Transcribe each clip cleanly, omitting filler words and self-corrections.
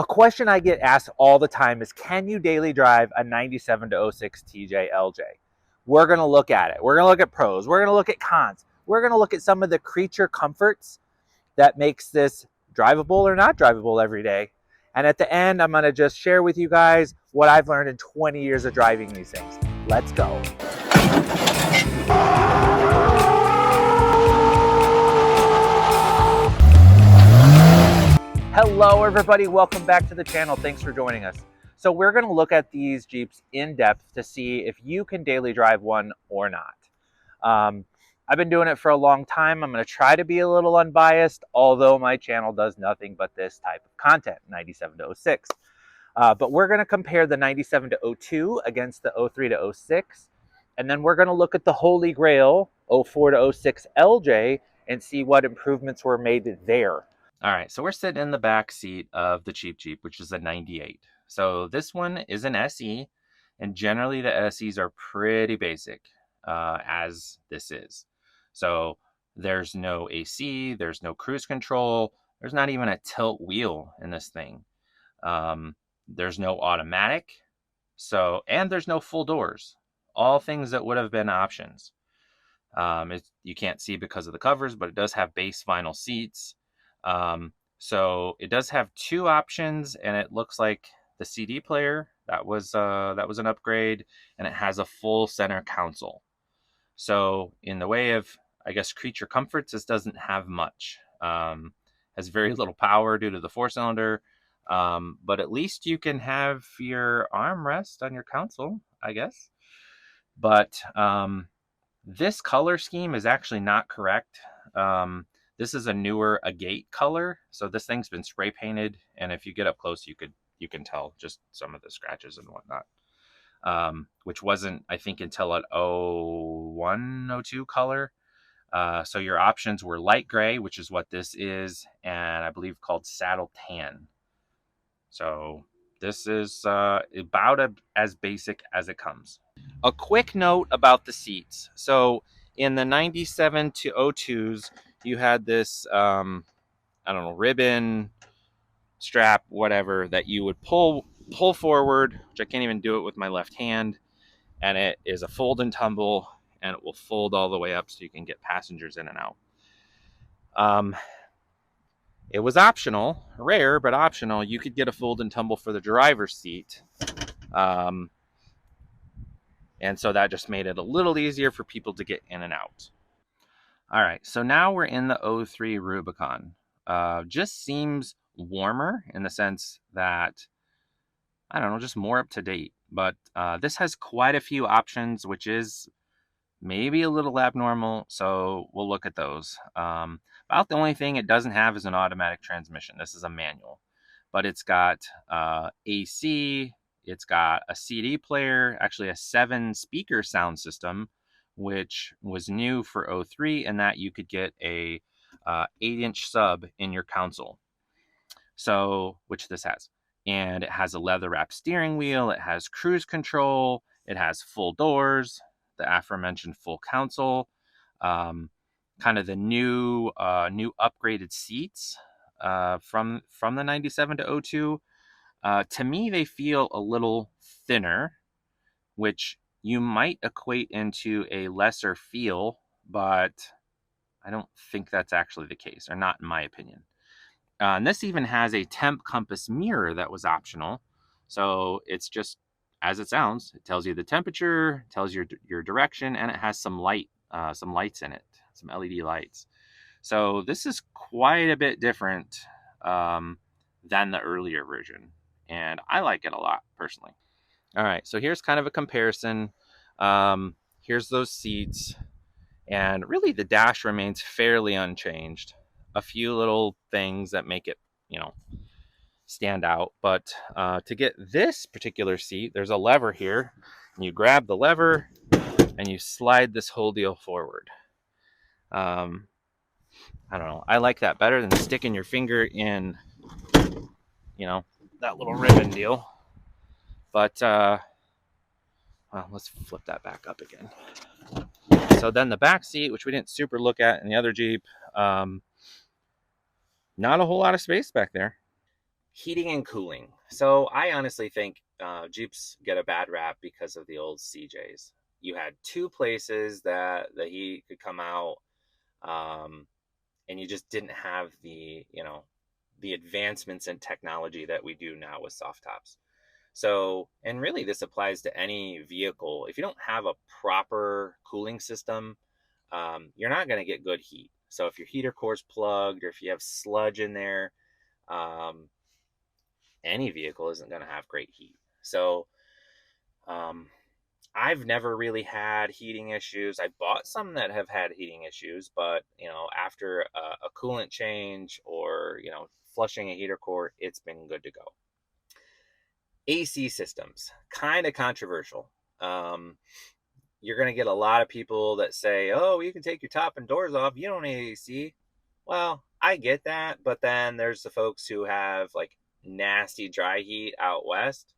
A question I get asked all the time is, can you daily drive a 97 to 06 TJ LJ? We're going to look at it. We're going to look at pros. We're going to look at cons. We're going to look at some of the creature comforts that makes this drivable or not drivable every day. And at the end, I'm going to just share with you guys what I've learned in 20 years of driving these things. Let's go. Hello everybody, welcome back to the channel. Thanks for joining us. So we're going to look at these Jeeps in depth to see if you can daily drive one or not. I've been doing it for a long time. I'm going to try to be a little unbiased, although my channel does nothing but this type of content, 97 to 06. But we're going to compare the 97 to 02 against the 03 to 06. And then we're going to look at the Holy Grail 04 to 06 LJ and see what improvements were made there. All right, so we're sitting in the back seat of the cheap Jeep, which is a 98. So this one is an SE, and generally the SEs are pretty basic, as this is. So there's no AC, there's no cruise control, there's not even a tilt wheel in this thing. There's no automatic, and there's no full doors. All things that would have been options. You can't see because of the covers, but it does have base vinyl seats. So it does have two options, and it looks like the CD player that was an upgrade, and it has a full center console. So in the way of, I guess, creature comforts, this doesn't have much. Has very little power due to the 4-cylinder, but at least you can have your armrest on your console, I guess. But this color scheme is actually not correct. This is a newer agate color, so this thing's been spray painted, and if you get up close, you can tell just some of the scratches and whatnot, which wasn't, I think, until an 01, 02 color. So your options were light gray, which is what this is, and I believe called saddle tan. So this is about as basic as it comes. A quick note about the seats. So in the 97 to 02s, you had this, I don't know, ribbon, strap, whatever, that you would pull forward, which I can't even do it with my left hand, and it is a fold and tumble, and it will fold all the way up so you can get passengers in and out. It was optional, rare, but optional. You could get a fold and tumble for the driver's seat. And so that just made it a little easier for people to get in and out. All right, so now we're in the 03 Rubicon. Just seems warmer in the sense that, I don't know, just more up to date. But this has quite a few options, which is maybe a little abnormal, so we'll look at those. About the only thing it doesn't have is an automatic transmission. This is a manual, but it's got AC, it's got a CD player, actually a 7-speaker sound system, which was new for 03, and that you could get a 8-inch sub in your console. So, which this has. And it has a leather-wrapped steering wheel, it has cruise control, it has full doors, the aforementioned full console, kind of the new upgraded seats from the 97 to 02. To me, they feel a little thinner, which you might equate into a lesser feel, but I don't think that's actually the case, or not in my opinion. And this even has a temp compass mirror that was optional. So it's just, as it sounds, it tells you the temperature, tells you your direction, and it has some lights in it, some LED lights. So this is quite a bit different than the earlier version, and I like it a lot personally. All right, so here's kind of a comparison. Here's those seats, and really the dash remains fairly unchanged. A few little things that make it, stand out. But to get this particular seat, there's a lever here. And you grab the lever and you slide this whole deal forward. I don't know. I like that better than sticking your finger in, that little ribbon deal. But, well, let's flip that back up again. So then the back seat, which we didn't super look at in the other Jeep, not a whole lot of space back there. Heating and cooling. So I honestly think Jeeps get a bad rap because of the old CJs. You had two places that the heat could come out, um, and you just didn't have the advancements in technology that we do now with soft tops. So, and really this applies to any vehicle. If you don't have a proper cooling system, you're not going to get good heat. So if your heater core's plugged or if you have sludge in there, um, any vehicle isn't going to have great heat. So, um, I've never really had heating issues. I bought some that have had heating issues, but after a coolant change or flushing a heater core, it's been good to go. AC systems, kind of controversial. Um, you're going to get a lot of people that say, "Oh, you can take your top and doors off. You don't need AC." Well, I get that, but then there's the folks who have like nasty dry heat out west,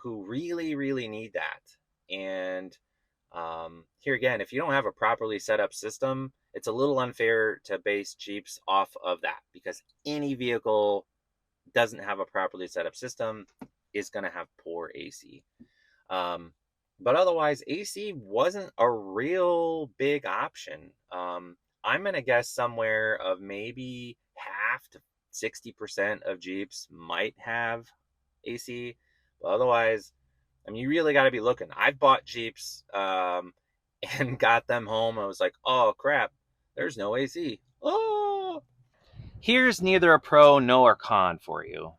who really, really need that. And here again, if you don't have a properly set up system, it's a little unfair to base Jeeps off of that, because any vehicle doesn't have a properly set up system is going to have poor AC. But otherwise, AC wasn't a real big option. I'm going to guess somewhere of maybe half to 60% of Jeeps might have AC. But otherwise, I mean, you really got to be looking. I've bought Jeeps and got them home. I was like, oh, crap, there's no AC. Oh! Here's neither a pro nor a con for you.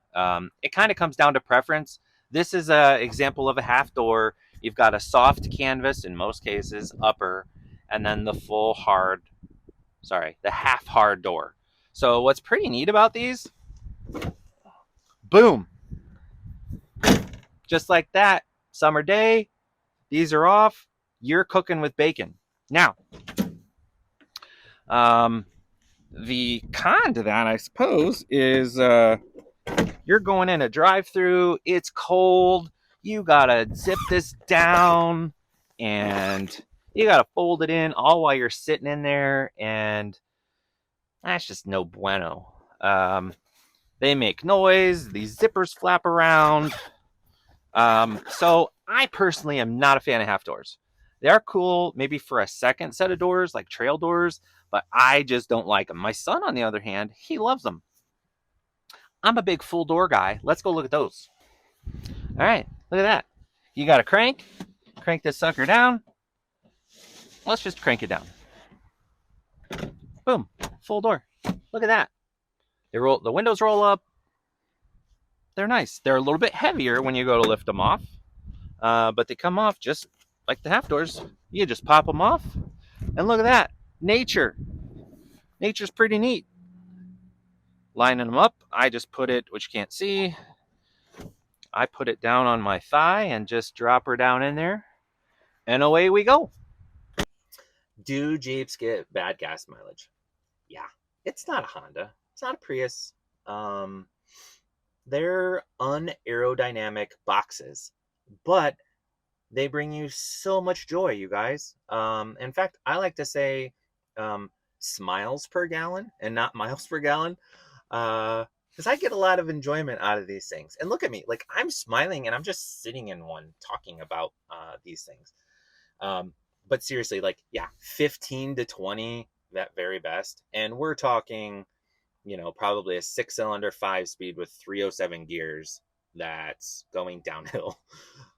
It kind of comes down to preference. This is an example of a half door. You've got a soft canvas, in most cases, upper, and then the the half hard door. So what's pretty neat about these, boom, just like that, summer day, these are off, you're cooking with bacon. Now, the con to that, I suppose, is you're going in a drive-through, it's cold, you gotta zip this down, and you gotta fold it in all while you're sitting in there, and that's just no bueno. They make noise, these zippers flap around. So I personally am not a fan of half doors. They are cool maybe for a second set of doors, like trail doors, but I just don't like them. My son, on the other hand, he loves them. I'm a big full door guy. Let's go look at those. All right, look at that. You got a crank this sucker down. Let's just crank it down. Boom, full door. Look at that. The windows roll up. They're nice. They're a little bit heavier when you go to lift them off, but they come off just like the half doors. You just pop them off, and look at that. Nature's pretty neat. Lining them up, I just put it, which you can't see, I put it down on my thigh and just drop her down in there, and away we go. Do Jeeps get bad gas mileage? Yeah. It's not a Honda. It's not a Prius. They're unaerodynamic boxes, but they bring you so much joy, you guys. In fact, I like to say smiles per gallon and not miles per gallon, because I get a lot of enjoyment out of these things. And look at me, like I'm smiling and I'm just sitting in one talking about these things. But seriously, like, yeah, 15 to 20 at very best. And we're talking, probably a 6-cylinder 5-speed with 307 gears that's going downhill.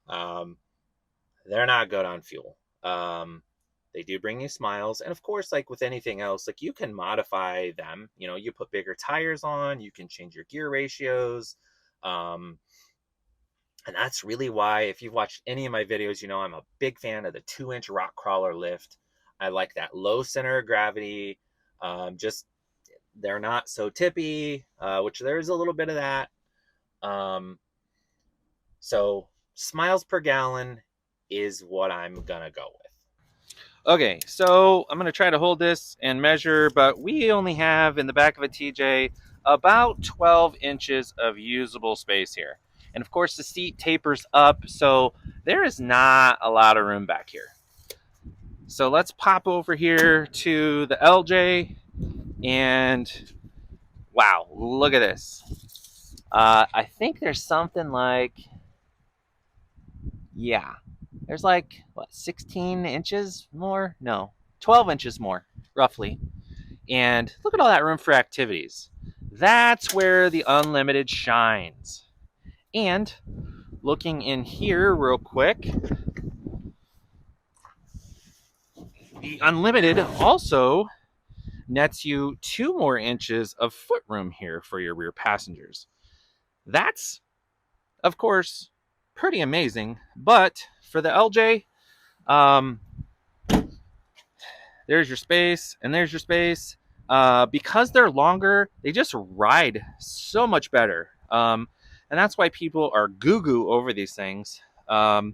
They're not good on fuel. They do bring you smiles. And of course, like with anything else, like you can modify them. You put bigger tires on, you can change your gear ratios. And that's really why, if you've watched any of my videos, I'm a big fan of the 2-inch rock crawler lift. I like that low center of gravity. Just they're not so tippy, which there's a little bit of that. So smiles per gallon is what I'm gonna go with. Okay, so I'm gonna try to hold this and measure, but we only have in the back of a TJ about 12 inches of usable space here. And of course the seat tapers up, so there is not a lot of room back here. So let's pop over here to the LJ, and wow, look at this. I think there's something like, yeah, there's like, what, 16 inches more? No, 12 inches more, roughly. And look at all that room for activities. That's where the Unlimited shines. And looking in here real quick, the Unlimited also nets you 2 more inches of footroom here for your rear passengers. That's, of course, pretty amazing. But for the LJ, um, there's your space, and there's your space. Because they're longer, they just ride so much better. And that's why people are goo-goo over these things. Well,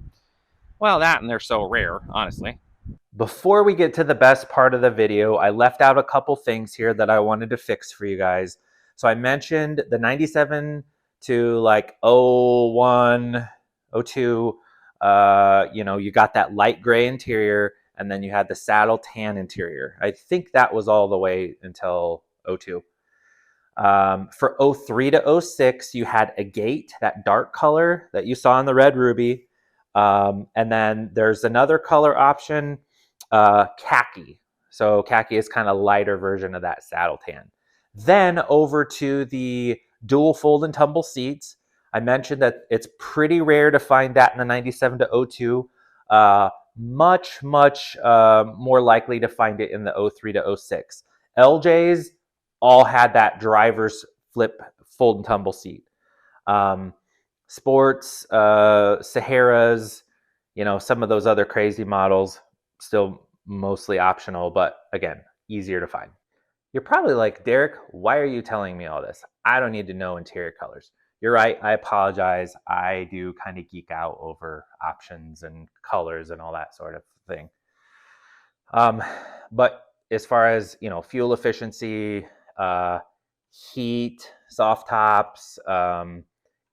that and they're so rare, honestly. Before we get to the best part of the video, I left out a couple things here that I wanted to fix for you guys. So I mentioned the 97 to like 01, 02, you got that light gray interior, and then you had the saddle tan interior. I think that was all the way until 02. For 03 to 06, you had agate, that dark color that you saw in the Red Ruby. And then there's another color option, khaki. So khaki is kind of lighter version of that saddle tan. Then over to the dual fold and tumble seats. I mentioned that it's pretty rare to find that in the 97 to 02. Much more likely to find it in the 03 to 06. LJs all had that driver's flip fold and tumble seat. Sports, Saharas, some of those other crazy models, still mostly optional, but again, easier to find. You're probably like, Derek, why are you telling me all this? I don't need to know interior colors. You're right. I apologize. I do kind of geek out over options and colors and all that sort of thing. But as far as, fuel efficiency, heat, soft tops,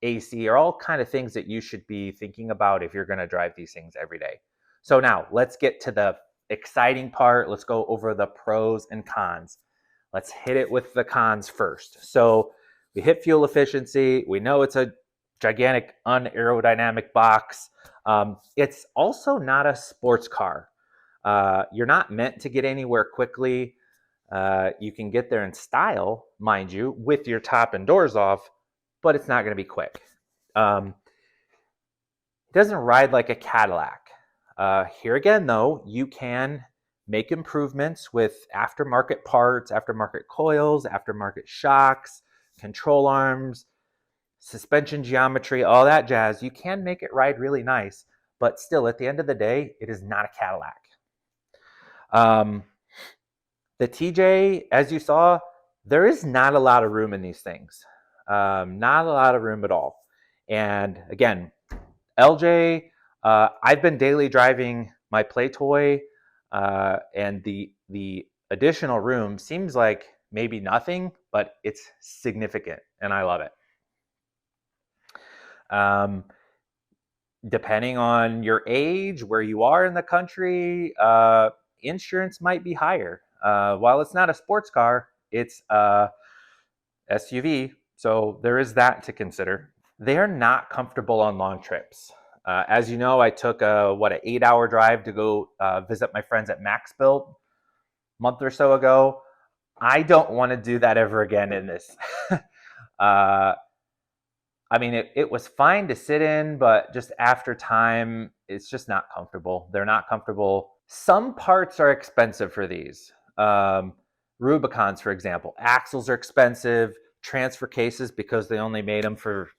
AC are all kind of things that you should be thinking about if you're going to drive these things every day. So now let's get to the exciting part. Let's go over the pros and cons. Let's hit it with the cons first. So we hit fuel efficiency. We know it's a gigantic unaerodynamic box. It's also not a sports car. You're not meant to get anywhere quickly. You can get there in style, mind you, with your top and doors off, but it's not going to be quick. It doesn't ride like a Cadillac. Here again, though, you can make improvements with aftermarket parts, aftermarket coils, aftermarket shocks, control arms, suspension geometry, all that jazz. You can make it ride really nice, but still, at the end of the day, it is not a Cadillac. The TJ, as you saw, there is not a lot of room in these things. Not a lot of room at all. And again, LJ, I've been daily driving my Play Toy, and the additional room seems like maybe nothing, but it's significant, and I love it. Depending on your age, where you are in the country, insurance might be higher. While it's not a sports car, it's a SUV, so there is that to consider. They are not comfortable on long trips. As you know, I took an 8-hour drive to go visit my friends at Max Built a month or so ago. I don't want to do that ever again in this. It was fine to sit in, but just after time, it's just not comfortable. They're not comfortable. Some parts are expensive for these. Rubicons, for example. Axles are expensive. Transfer cases, because they only made them for,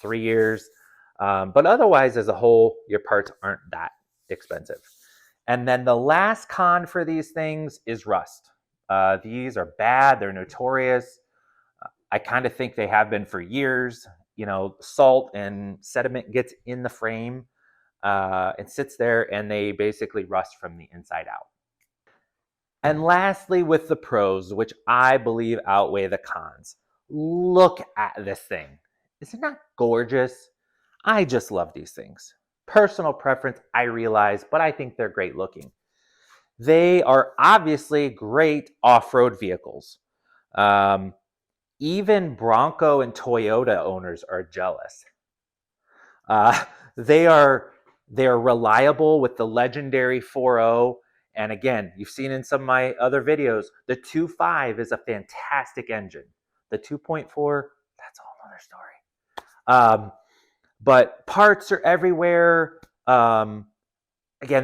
3 years. But otherwise, as a whole, your parts aren't that expensive. And then the last con for these things is rust. These are bad. They're notorious. I kind of think they have been for years. Salt and sediment gets in the frame and sits there, and they basically rust from the inside out. And lastly, with the pros, which I believe outweigh the cons. Look at this thing. Is it not gorgeous? I just love these things. Personal preference, I realize, but I think they're great looking. They are obviously great off-road vehicles. Even Bronco and Toyota owners are jealous. Uh, they are reliable with the legendary 4.0. And again, you've seen in some of my other videos, the 2.5 is a fantastic engine. The 2.4, that's a whole other story. But parts are everywhere. Again,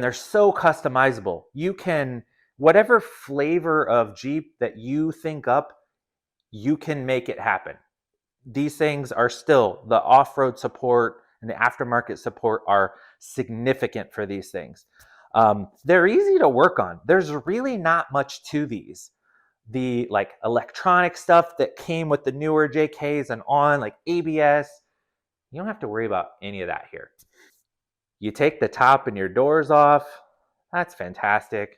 they're so customizable. You can, whatever flavor of Jeep that you think up, you can make it happen. These things are still, the off-road support and the aftermarket support are significant for these things. They're easy to work on. There's really not much to these. The like electronic stuff that came with the newer JKs and on, like ABS, you don't have to worry about any of that here. You take the top and your doors off. That's fantastic.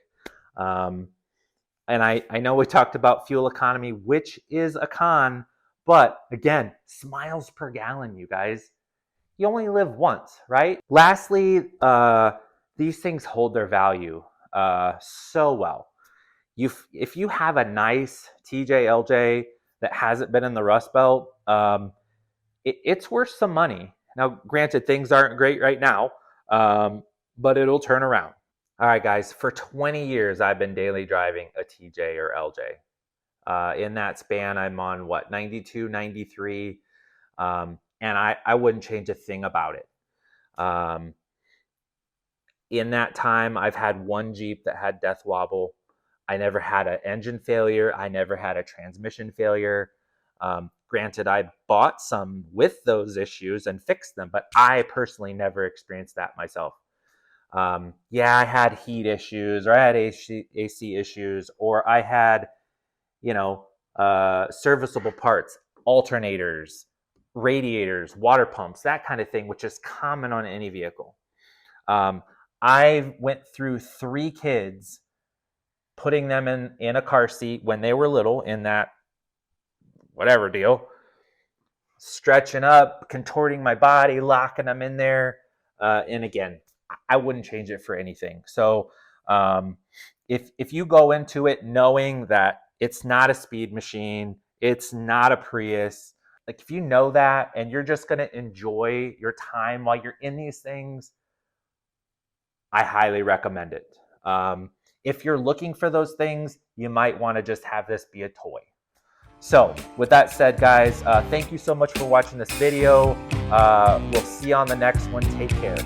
And I know we talked about fuel economy, which is a con, but again, miles per gallon, you guys. You only live once, right? Lastly, these things hold their value so well. If you have a nice TJ LJ that hasn't been in the Rust Belt, it's worth some money. Now, granted, things aren't great right now, but it'll turn around. All right, guys, for 20 years, I've been daily driving a TJ or LJ. In that span, I'm on, 92, 93, and I wouldn't change a thing about it. In that time, I've had one Jeep that had death wobble. I never had an engine failure. I never had a transmission failure. Granted, I bought some with those issues and fixed them, but I personally never experienced that myself. Yeah, I had heat issues, or I had AC issues, or I had, serviceable parts, alternators, radiators, water pumps, that kind of thing, which is common on any vehicle. I went through 3 kids, putting them in a car seat when they were little, in that whatever deal, stretching up, contorting my body, locking them in there. And again, I wouldn't change it for anything. So if you go into it knowing that it's not a speed machine, it's not a Prius, like if you know that and you're just going to enjoy your time while you're in these things, I highly recommend it. If you're looking for those things, you might want to just have this be a toy. So with that said, guys, thank you so much for watching this video. We'll see you on the next one. Take care.